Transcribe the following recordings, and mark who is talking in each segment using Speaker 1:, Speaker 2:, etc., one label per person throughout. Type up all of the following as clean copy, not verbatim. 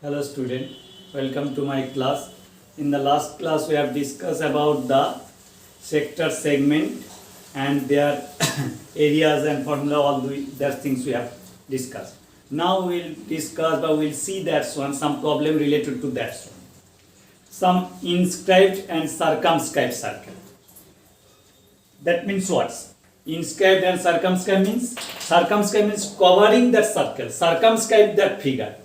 Speaker 1: Hello student, welcome to my class. In the last class we have discussed about the sector segment and their areas and formula, all those things we have discussed. Now we will discuss or we will see that one, some problem related to that one. Some inscribed and circumscribed circle. That means what? Inscribed and circumscribed means covering that circle, circumscribe that figure.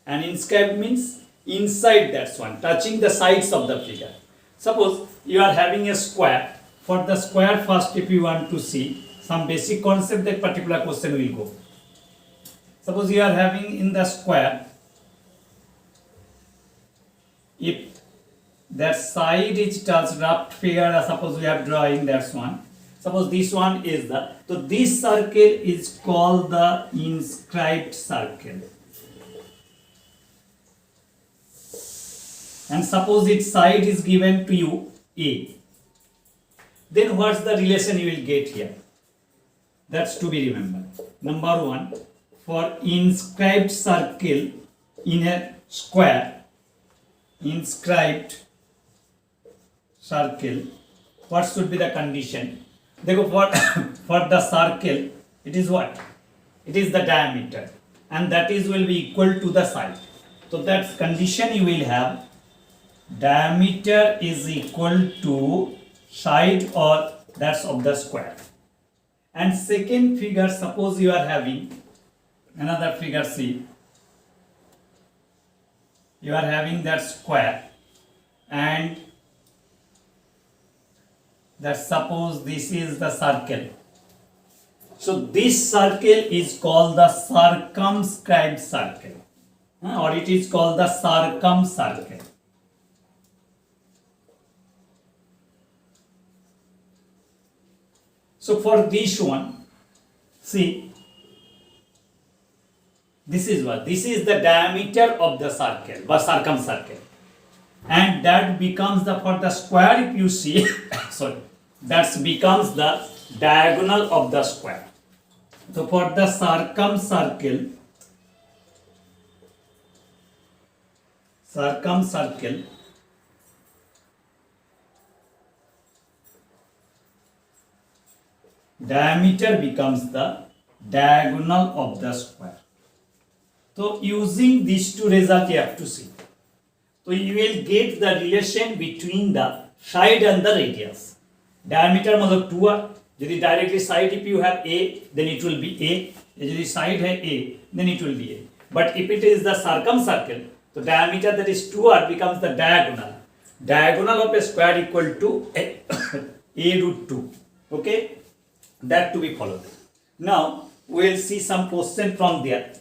Speaker 1: And inscribed means inside that one, touching the sides of the figure. Suppose you are having a square. For the square, first if you want to see some basic concept, that particular question will go. Suppose you are having in the square, if that side is touched rough figure, suppose we are drawing that one. Suppose this one is so this circle is called the inscribed circle. And suppose its side is given to you A. Then what's the relation you will get here? That's to be remembered. Number one, for inscribed circle in a square, inscribed circle, what should be the condition? For the circle, it is what? It is the diameter, and that is will be equal to the side. So that condition you will have, diameter is equal to side or that's of the square. And second figure, suppose you are having another figure, see, you are having that square and that suppose this is the circle. So this circle is called the circumscribed circle, or it is called the circumcircle. So for this one, see, this is what? This is the diameter of the circle or circumcircle. And that becomes for the square, if you see, sorry, that becomes the diagonal of the square. So for the circumcircle, diameter becomes the diagonal of the square. So using these two results you have to see. So you will get the relation between the side and the radius. Diameter मतलब 2 है. यदि directly side if you have A, then it will be A. यदि side है A, then it will be A. But if it is the circumcircle, the diameter that is 2r becomes the diagonal. Diagonal of a square equal to A root 2. Okay? That to be followed. Now we will see some question from there.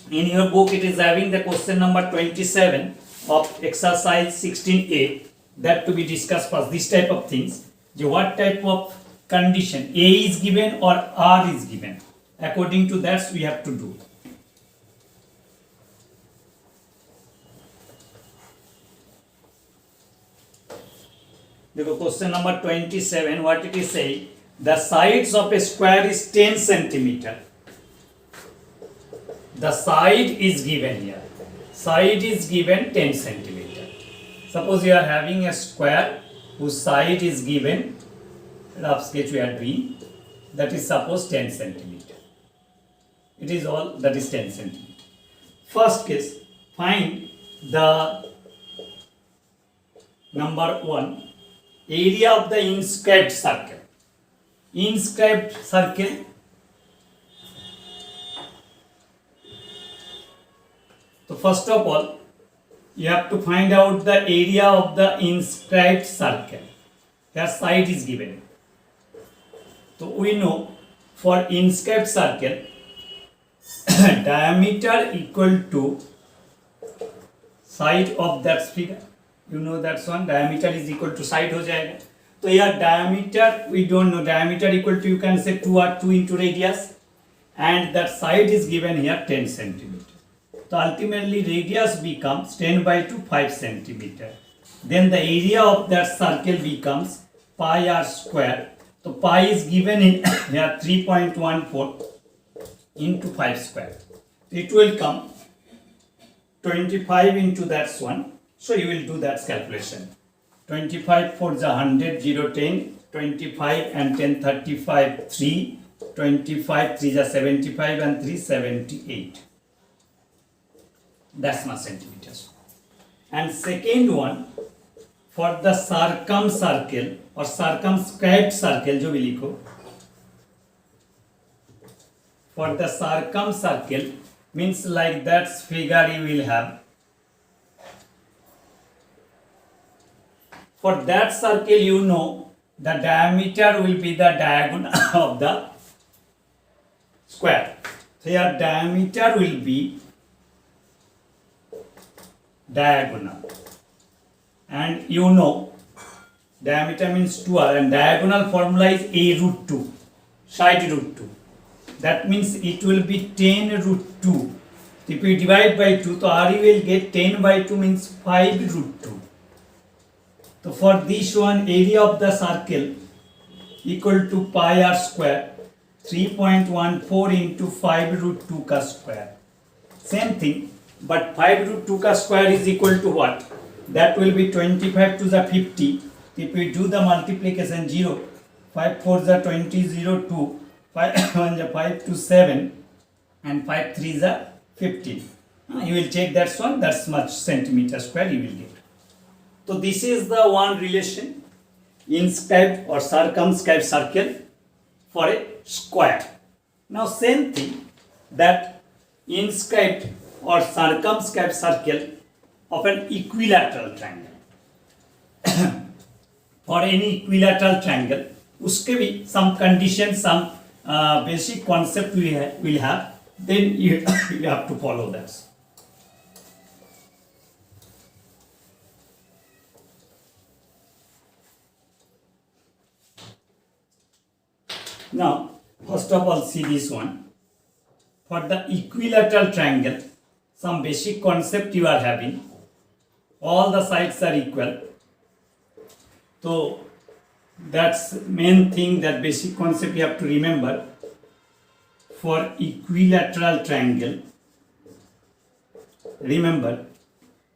Speaker 1: In your book it is having the question number 27 of exercise 16a, that to be discussed first. This type of things, what type of condition A is given or R is given, according to that we have to do. Look, question number 27, what it is saying, the sides of a square is 10 centimeter. The side is given here. Side is given 10 centimeter. Suppose you are having a square whose side is given, rough sketch we are doing, that is suppose 10 centimeter. It is all that is 10 centimeter. First case, find the number 1, area of the inscribed circle. Inscribed circle, so first of all you have to find out the area of the inscribed circle. Their side is given. So we know for inscribed circle diameter equal to side of that figure. You know that one, diameter is equal to side हो जाएगा. So here diameter we don't know, diameter equal to, you can say 2 or 2 into radius, and that side is given here 10 centimeter. So ultimately radius becomes 10 by 2, 5 centimeter. Then the area of that circle becomes pi r square. So pi is given in here 3.14 into 5 square. It will come 25 into that's one. So you will do that calculation. 25 for the 100, 0, 10, 25 and 10, 35, 3, 25, 3 is 75 and 3, 78. That's my centimeters. And second one, for the circumcircle or circumscribed circle, जो भी लिखो, for the circumcircle means like that figure you will have. For that circle, you know the diameter will be the diagonal of the square. So your diameter will be diagonal, and you know diameter means 2r, and diagonal formula is a root 2, side root 2. That means it will be 10 root 2. If you divide by 2, so r you will get 10 by 2 means 5 root 2. So for this one, area of the circle equal to pi r square, 3.14 into 5 root 2 ka square. Same thing, but 5 root 2 ka square is equal to what? That will be 25 to the 50. If we do the multiplication, 0, 5 4 the 20, 0, 2, 5 1 the 5 to 7, and 5 3 the 15. You will check that one, that's much centimeter square you will get. So this is the one relation, inscribed or circumscribed circle for a square. Now same thing, that inscribed or circumscribed circle of an equilateral triangle. For any equilateral triangle, uske bhi some condition, some basic concept we will have, then you have to follow that. Now, first of all, see this one. For the equilateral triangle, some basic concept you are having. All the sides are equal. So, that's main thing, that basic concept you have to remember. For equilateral triangle, remember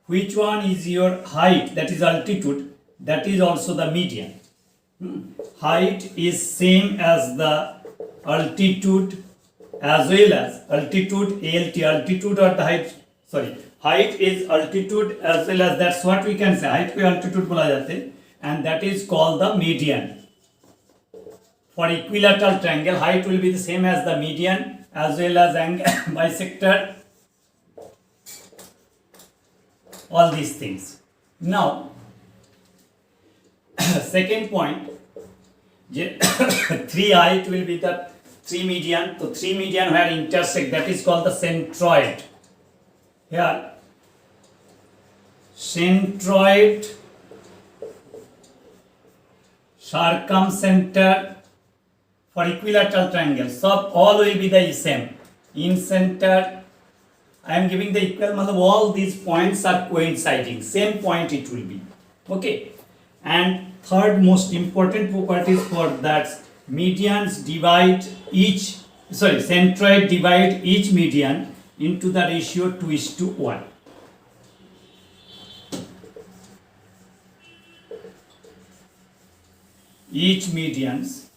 Speaker 1: which one is your height, that is altitude, that is also the median. Height is same as the altitude as well as altitude, altitude or the height, sorry, height is altitude as well as, that's what we can say, height को altitude बोला जाते हैं, and that is called the median. For equilateral triangle, height will be the same as the median as well as angle, bisector, all these things. Now, second point, 3 height will be the 3 median. So 3 median where intersect, that is called the centroid. Here, centroid, circumcenter for equilateral triangle. So all will be the same. In center, I am giving the equal, all these points are coinciding. Same point it will be. Okay. And third most important properties for that, medians divide each, centroid divide each median into the ratio 2:1. Each medians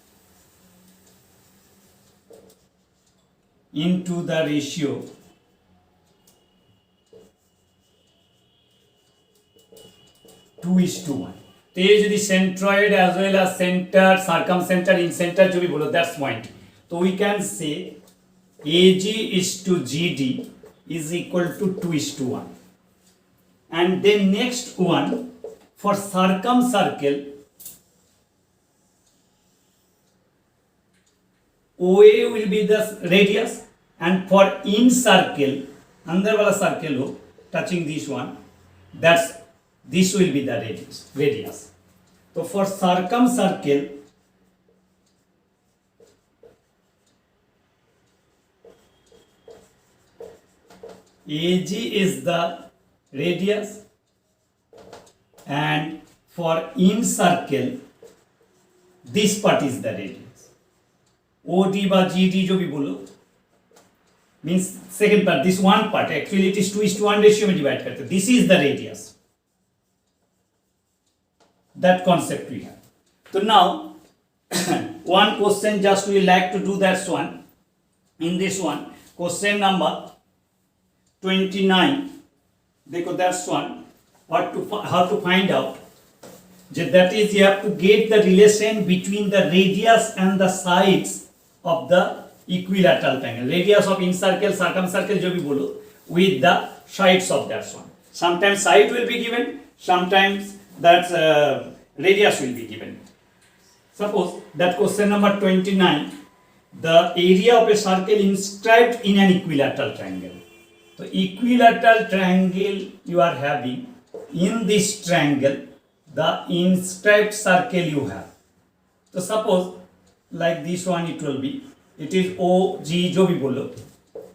Speaker 1: into the ratio 2:1. तो ये यदि centroid as well as center, circumcenter, incenter जो भी बोलो, that's point. तो we can say AG is to GD is equal to 2:1. And then next one, for circumcircle, OA will be the radius, and for in circle, अंदर वाला circle हो, touching this one, this will be the radius. So for circumcircle, AG is the radius, and for in circle, this part is the radius. OD by GD जो भी बोलो, means second part, this one part, actually it is 2:1 ratio में divide करते, this is the radius, that concept we have. So now one question just we like to do that one. In this one, question number 29, देखो that's one, how to find out, that is you have to get the relation between the radius and the sides of the equilateral triangle, radius of incircle, circumcircle जो भी बोलो, with the sides of that one. Sometimes side will be given, sometimes that radius will be given. Suppose that question number 29, the area of a circle inscribed in an equilateral triangle. So equilateral triangle you are having, in this triangle the inscribed circle you have. So suppose like this one it will be, it is OG जो भी बोलो,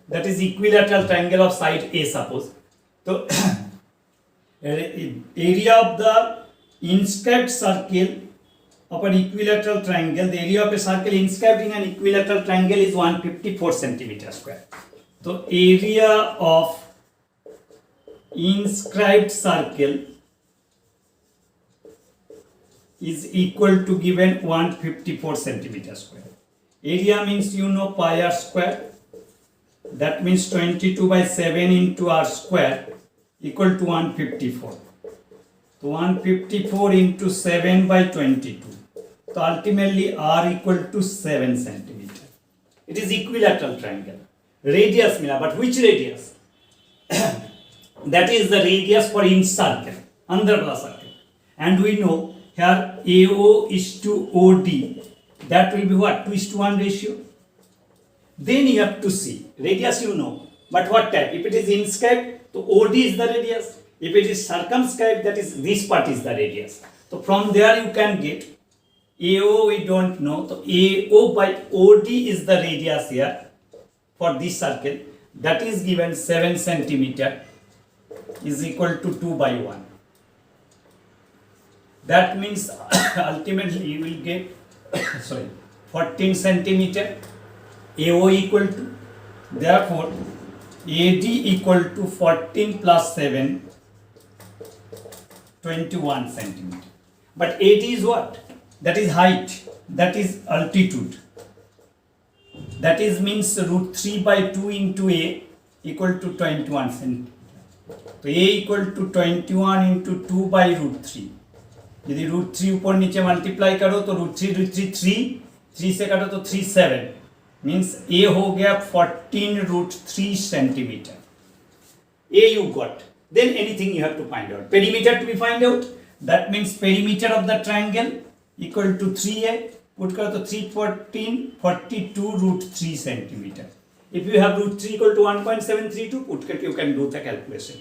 Speaker 1: that is equilateral triangle of side A suppose. So area of the inscribed circle of an equilateral triangle, the area of a circle inscribed in an equilateral triangle is 154 centimeter square. So area of inscribed circle is equal to given 154 centimeter square. Area means you know pi r square, that means 22/7 into r square equal to 154. So 154 into 7/22. So ultimately r equal to 7 centimeter. It is equilateral triangle. Radius mila, but which radius? That is the radius for in circle, अंदर वाला circle. And we know here AO is to OD. That will be what? 2:1 ratio. Then you have to see radius you know, but what type? If it is inscribed, so OD is the radius. If it is circumscribed, that is this part is the radius. So from there you can get AO we don't know. So AO by OD is the radius here for this circle. That is given 7 centimeter is equal to 2/1. That means ultimately you will get 14 centimeter. AO equal to, therefore AD equal to 14 plus 7, 21 centimeter. But AD is what? That is height, that is altitude. That is means √3/2 into A equal to 21 centimeter. So A equal to 21 into 2/√3. यदि √3 ऊपर नीचे multiply करो तो √3 3 से काटो तो 3 7, means A हो गया 14√3 centimeter. A you got. Then anything you have to find out. Perimeter to be find out. That means perimeter of the triangle equal to 3A. Put करो तो 314 42√3 centimeter. If you have √3 equal to 1.732, put करके you can do the calculation.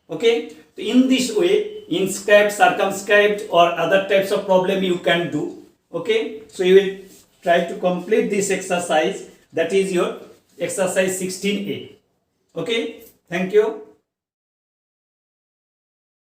Speaker 1: Okay. So in this way, inscribed, circumscribed, or other types of problem you can do. Okay. So you will try to complete this exercise. That is your exercise 16A. Okay. Thank you.